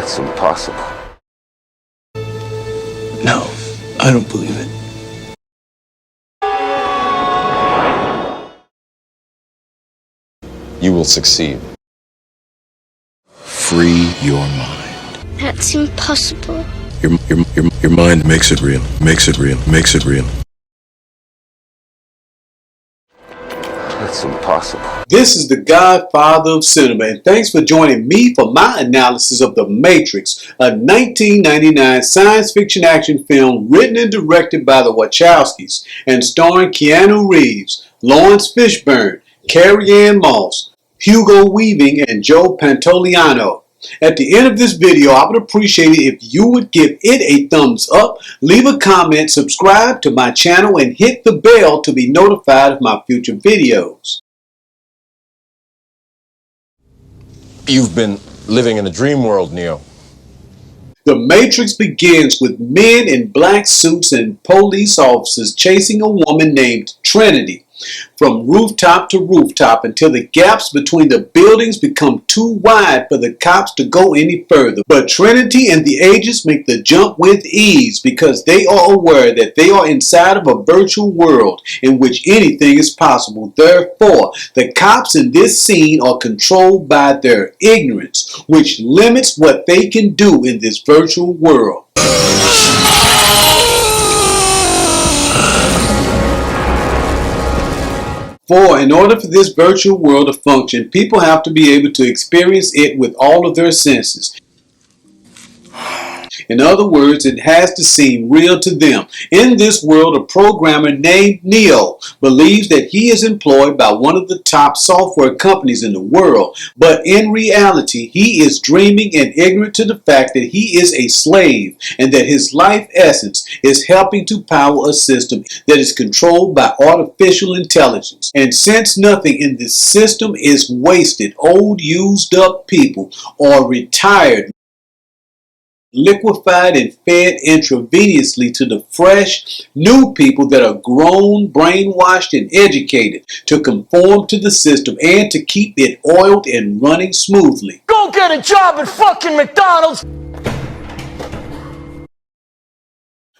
That's impossible. No, I don't believe it. You will succeed. Free your mind. That's impossible. Your mind makes it real. Makes it real. Makes it real. That's impossible. This is the Godfather of cinema, and thanks for joining me for my analysis of The Matrix, a 1999 science fiction action film written and directed by the Wachowskis and starring Keanu Reeves, Laurence Fishburne, Carrie-Anne Moss, Hugo Weaving, and Joe Pantoliano. At the end of this video, I would appreciate it if you would give it a thumbs up, leave a comment, subscribe to my channel, and hit the bell to be notified of my future videos. You've been living in a dream world, Neo. The Matrix begins with men in black suits and police officers chasing a woman named Trinity from rooftop to rooftop until the gaps between the buildings become too wide for the cops to go any further. But Trinity and the agents make the jump with ease because they are aware that they are inside of a virtual world in which anything is possible. Therefore, the cops in this scene are controlled by their ignorance, which limits what they can do in this virtual world. For in order for this virtual world to function, people have to be able to experience it with all of their senses. In other words, it has to seem real to them. In this world, a programmer named Neo believes that he is employed by one of the top software companies in the world, but in reality, he is dreaming and ignorant to the fact that he is a slave and that his life essence is helping to power a system that is controlled by artificial intelligence. And since nothing in this system is wasted, old, used up people or retired, liquefied and fed intravenously to the fresh, new people that are grown, brainwashed, and educated to conform to the system and to keep it oiled and running smoothly. Go get a job at fucking McDonald's!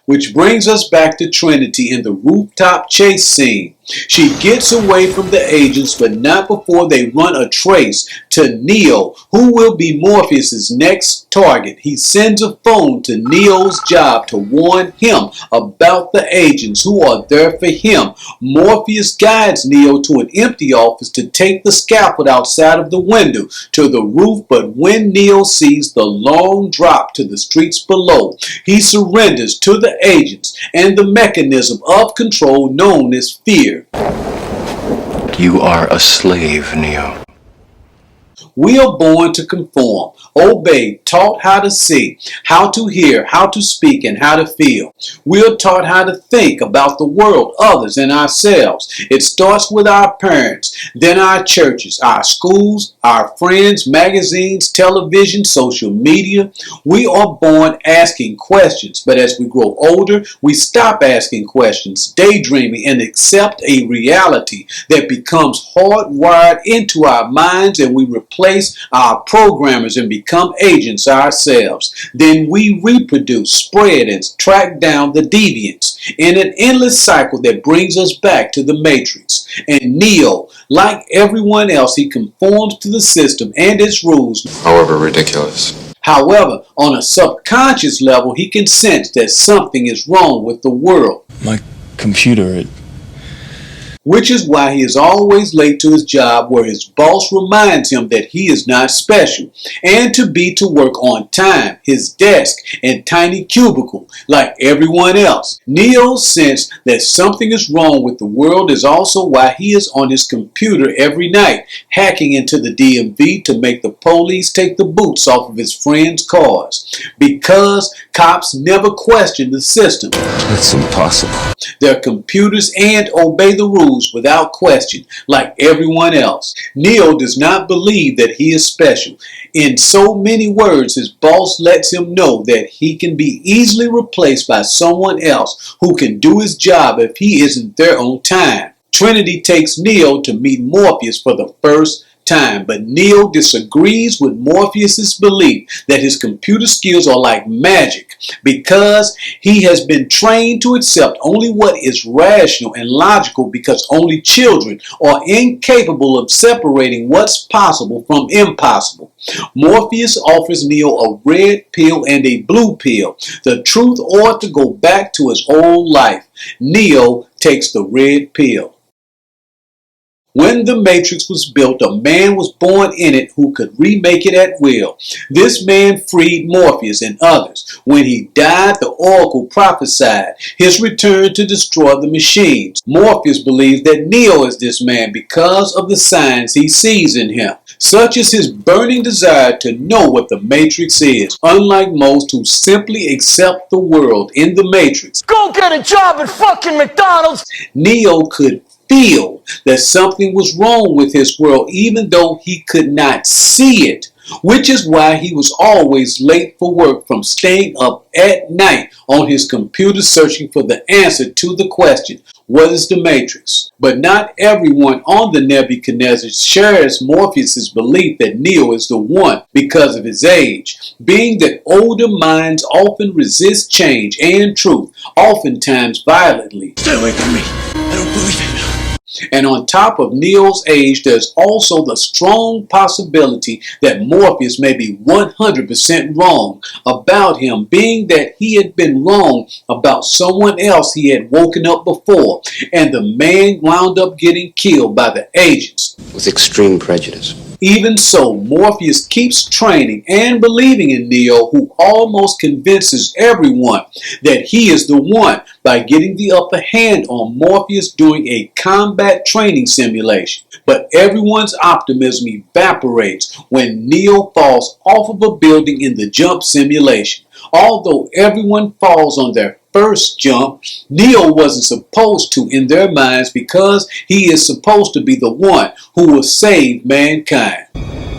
Which brings us back to Trinity in the rooftop chase scene. She gets away from the agents, but not before they run a trace to Neo, who will be Morpheus' next target. He sends a phone to Neo's job to warn him about the agents who are there for him. Morpheus guides Neo to an empty office to take the scaffold outside of the window to the roof, but when Neo sees the long drop to the streets below, he surrenders to the agents and the mechanism of control known as fear. You are a slave, Neo. We are born to conform, obey, taught how to see, how to hear, how to speak, and how to feel. We are taught how to think about the world, others, and ourselves. It starts with our parents, then our churches, our schools, our friends, magazines, television, social media. We are born asking questions, but as we grow older, we stop asking questions, daydreaming, and accept a reality that becomes hardwired into our minds, and we replace our programmers and become agents ourselves. Then we reproduce, spread, and track down the deviants in an endless cycle that brings us back to the Matrix. And Neo, like everyone else, he conforms to the system and its rules, However ridiculous. However, on a subconscious level, he can sense that something is wrong with the world. My computer, Which is why he is always late to his job, where his boss reminds him that he is not special and to be to work on time, his desk and tiny cubicle like everyone else. Neo's sense that something is wrong with the world is also why he is on his computer every night, hacking into the DMV to make the police take the boots off of his friends' cars. Because cops never question the system. That's impossible. Their computers and obey the rules without question, like everyone else. Neo does not believe that he is special. In so many words, his boss lets him know that he can be easily replaced by someone else who can do his job if he isn't there on time. Trinity takes Neo to meet Morpheus for the first time, but Neo disagrees with Morpheus's belief that his computer skills are like magic because he has been trained to accept only what is rational and logical because only children are incapable of separating what's possible from impossible. Morpheus offers Neo a red pill and a blue pill, the truth or to go back to his old life. Neo takes the red pill. When the Matrix was built, a man was born in it who could remake it at will. This man freed Morpheus and others. When he died, the Oracle prophesied his return to destroy the machines. Morpheus believes that Neo is this man because of the signs he sees in him. Such is his burning desire to know what the Matrix is. Unlike most who simply accept the world in the Matrix, Go get a job at fucking McDonald's! Neo could feel that something was wrong with his world even though he could not see it, which is why he was always late for work from staying up at night on his computer searching for the answer to the question, what is the Matrix? But not everyone on the Nebuchadnezzar shares Morpheus's belief that Neo is the one because of his age, being that older minds often resist change and truth, oftentimes violently. Stay away from me. I don't believe it. And on top of Neo's age, there's also the strong possibility that Morpheus may be 100% wrong about him, being that he had been wrong about someone else he had woken up before, and the man wound up getting killed by the agents. With extreme prejudice. Even so, Morpheus keeps training and believing in Neo, who almost convinces everyone that he is the one by getting the upper hand on Morpheus during a combat training simulation. But everyone's optimism evaporates when Neo falls off of a building in the jump simulation. Although everyone falls on their first jump, Neo wasn't supposed to in their minds because he is supposed to be the one who will save mankind.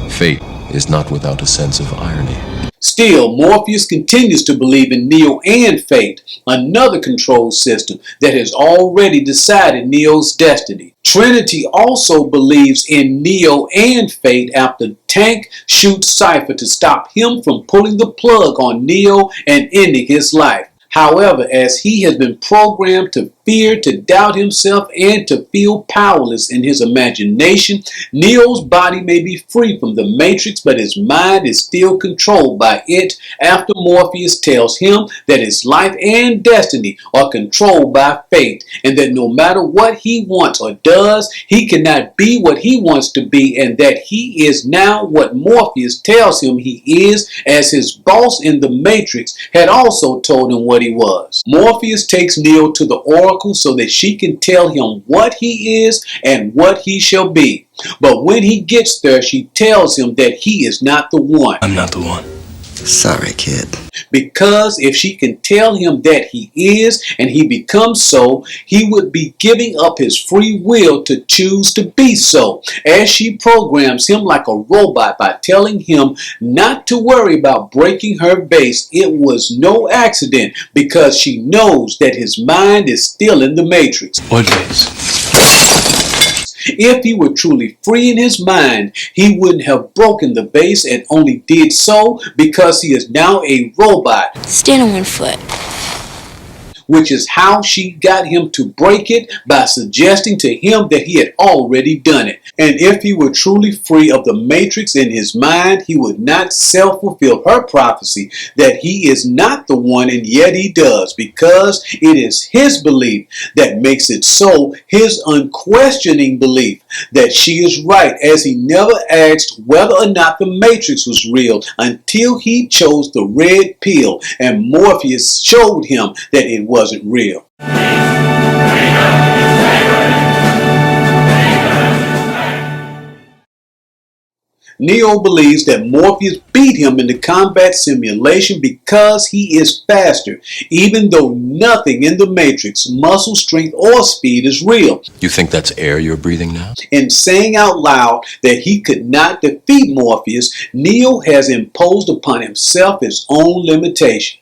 Fate is not without a sense of irony. Still, Morpheus continues to believe in Neo and Fate, another control system that has already decided Neo's destiny. Trinity also believes in Neo and Fate after Tank shoots Cypher to stop him from pulling the plug on Neo and ending his life. However, as he has been programmed to fear, to doubt himself, and to feel powerless in his imagination, Neo's body may be free from the Matrix, but his mind is still controlled by it after Morpheus tells him that his life and destiny are controlled by fate, and that no matter what he wants or does, he cannot be what he wants to be, and that he is now what Morpheus tells him he is, as his boss in the Matrix had also told him what he was. Morpheus takes Neo to the Oracle so that she can tell him what he is and what he shall be. But when he gets there, she tells him that he is not the one. I'm not the one. Sorry, kid. Because if she can tell him that he is and he becomes so, he would be giving up his free will to choose to be so, as she programs him like a robot by telling him not to worry about breaking her base. It was no accident because she knows that his mind is still in the Matrix. What base? If he were truly free in his mind, he wouldn't have broken the base and only did so because he is now a robot. Stand on one foot. Which is how she got him to break it, by suggesting to him that he had already done it. And if he were truly free of the Matrix in his mind, he would not self-fulfill her prophecy that he is not the one, and yet he does, because it is his belief that makes it so, his unquestioning belief that she is right, as he never asked whether or not the Matrix was real until he chose the red pill and Morpheus showed him that it wasn't real. Neo believes that Morpheus beat him in the combat simulation because he is faster, even though nothing in the Matrix, muscle strength or speed, is real. You think that's air you're breathing now? In saying out loud that he could not defeat Morpheus, Neo has imposed upon himself his own limitation.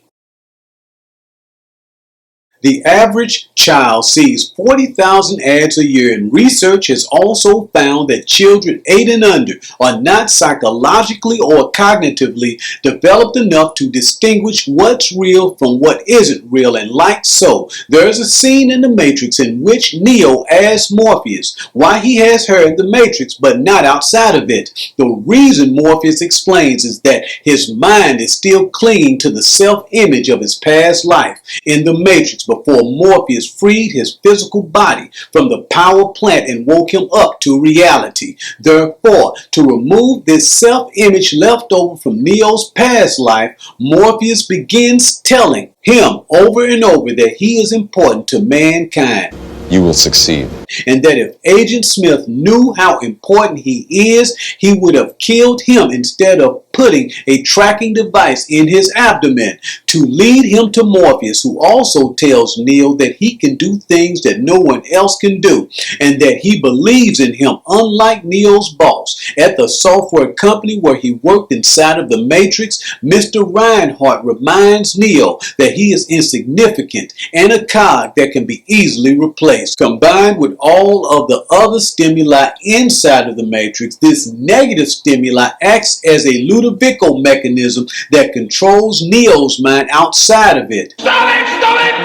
The average child sees 40,000 ads a year, and research has also found that children 8 and under are not psychologically or cognitively developed enough to distinguish what's real from what isn't real. And like so, there's a scene in The Matrix in which Neo asks Morpheus why he has her in the Matrix but not outside of it. The reason Morpheus explains is that his mind is still clinging to the self-image of his past life in the Matrix before Morpheus freed his physical body from the power plant and woke him up to reality. Therefore, to remove this self-image left over from Neo's past life, Morpheus begins telling him over and over that he is important to mankind. You will succeed. And that if Agent Smith knew how important he is, he would have killed him instead of putting a tracking device in his abdomen to lead him to Morpheus, who also tells Neo that he can do things that no one else can do, and that he believes in him, unlike Neo's boss. At the software company where he worked inside of the Matrix, Mr. Reinhardt reminds Neo that he is insignificant and a cog that can be easily replaced. Combined with all of the other stimuli inside of the Matrix, this negative stimuli acts as a Ludovico mechanism that controls Neo's mind outside of it. Stop it,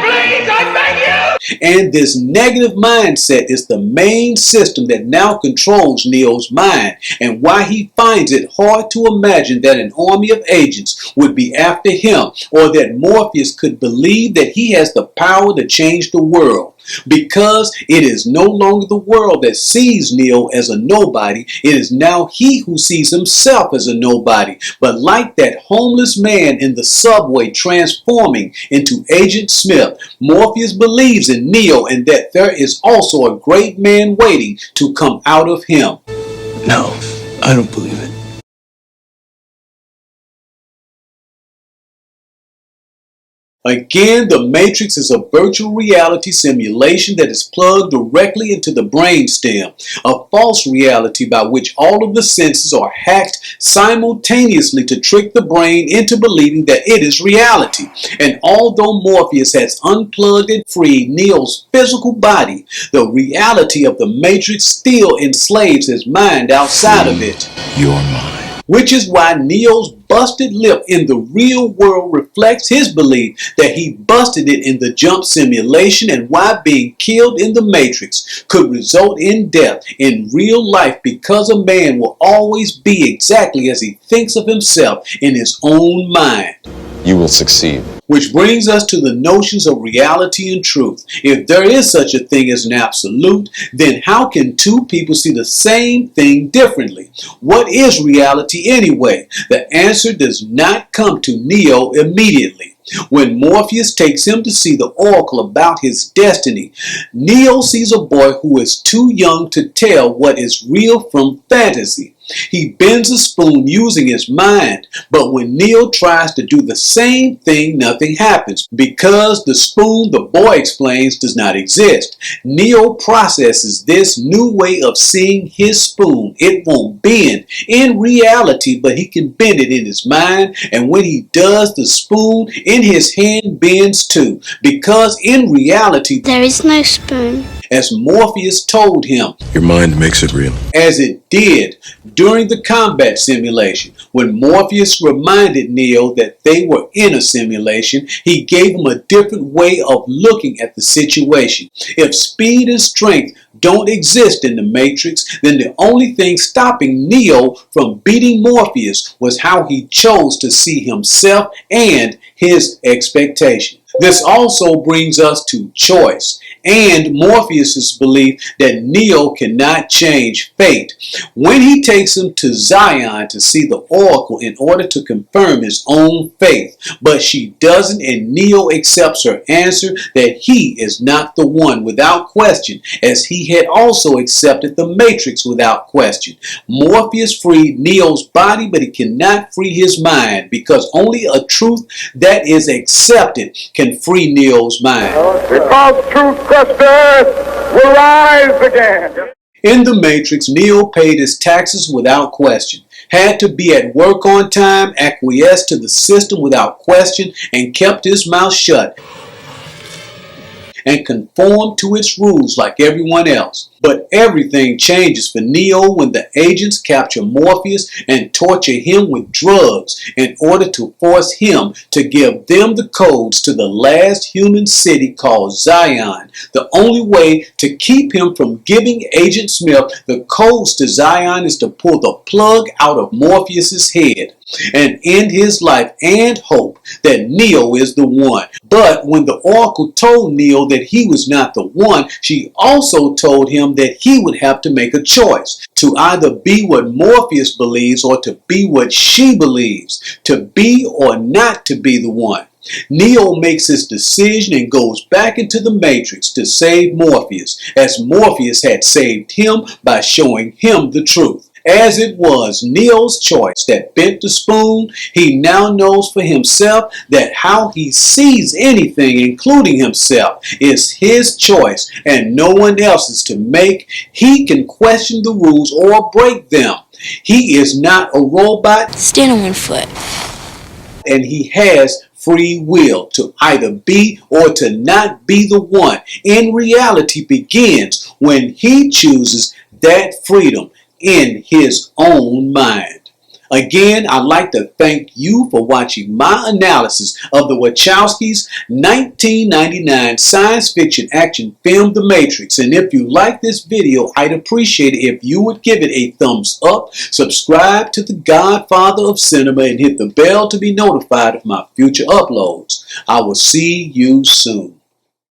please, I beg you! And this negative mindset is the main system that now controls Neo's mind, and why he finds it hard to imagine that an army of agents would be after him, or that Morpheus could believe that he has the power to change the world. Because it is no longer the world that sees Neo as a nobody, it is now he who sees himself as a nobody. But like that homeless man in the subway transforming into Agent Smith, Morpheus believes in Neo and that there is also a great man waiting to come out of him. No, I don't believe it. Again, the Matrix is a virtual reality simulation that is plugged directly into the brainstem, a false reality by which all of the senses are hacked simultaneously to trick the brain into believing that it is reality. And although Morpheus has unplugged and freed Neo's physical body, the reality of the Matrix still enslaves his mind outside of it. Your mind. Which is why Neo's busted lip in the real world reflects his belief that he busted it in the jump simulation, and why being killed in the Matrix could result in death in real life, because a man will always be exactly as he thinks of himself in his own mind. You will succeed. Which brings us to the notions of reality and truth. If there is such a thing as an absolute, then how can two people see the same thing differently? What is reality anyway? The answer does not come to Neo immediately. When Morpheus takes him to see the oracle about his destiny, Neo sees a boy who is too young to tell what is real from fantasy. He bends a spoon using his mind, but when Neo tries to do the same thing, nothing happens because the spoon, the boy explains, does not exist. Neo processes this new way of seeing his spoon. It won't bend in reality, but he can bend it in his mind, and when he does, the spoon in his hand bends too, because in reality there is no spoon. As Morpheus told him, Your mind makes it real. as it did during the combat simulation. When Morpheus reminded Neo that they were in a simulation, he gave him a different way of looking at the situation. If speed and strength don't exist in the Matrix, then the only thing stopping Neo from beating Morpheus was how he chose to see himself and his expectation. This also brings us to choice and Morpheus's belief that Neo cannot change fate. When he takes him to Zion to see the oracle in order to confirm his own faith, but she doesn't, and Neo accepts her answer that he is not the one without question, as he had also accepted the Matrix without question. Morpheus freed Neo's body, but he cannot free his mind, because only a truth that is accepted can free Neo's mind. Because truth crushed earth will rise again. In the Matrix, Neo paid his taxes without question, had to be at work on time, acquiesced to the system without question, and kept his mouth shut. and conform to its rules like everyone else. But everything changes for Neo when the agents capture Morpheus and torture him with drugs in order to force him to give them the codes to the last human city called Zion. The only way to keep him from giving Agent Smith the codes to Zion is to pull the plug out of Morpheus's head and end his life and hope that Neo is the one. But when the Oracle told Neo that he was not the one, she also told him that he would have to make a choice to either be what Morpheus believes or to be what she believes, to be or not to be the one. Neo makes his decision and goes back into the Matrix to save Morpheus, as Morpheus had saved him by showing him the truth. As it was Neo's choice that bent the spoon, he now knows for himself that how he sees anything, including himself, is his choice and no one else's to make. He can question the rules or break them. He is not a robot. Stand on one foot. And he has free will to either be or to not be the one. In reality begins when he chooses that freedom in his own mind. Again, I'd like to thank you for watching my analysis of the Wachowskis' 1999 science fiction action film, The Matrix. And if you like this video, I'd appreciate it if you would give it a thumbs up, subscribe to the Godfather of Cinema, and hit the bell to be notified of my future uploads. I will see you soon.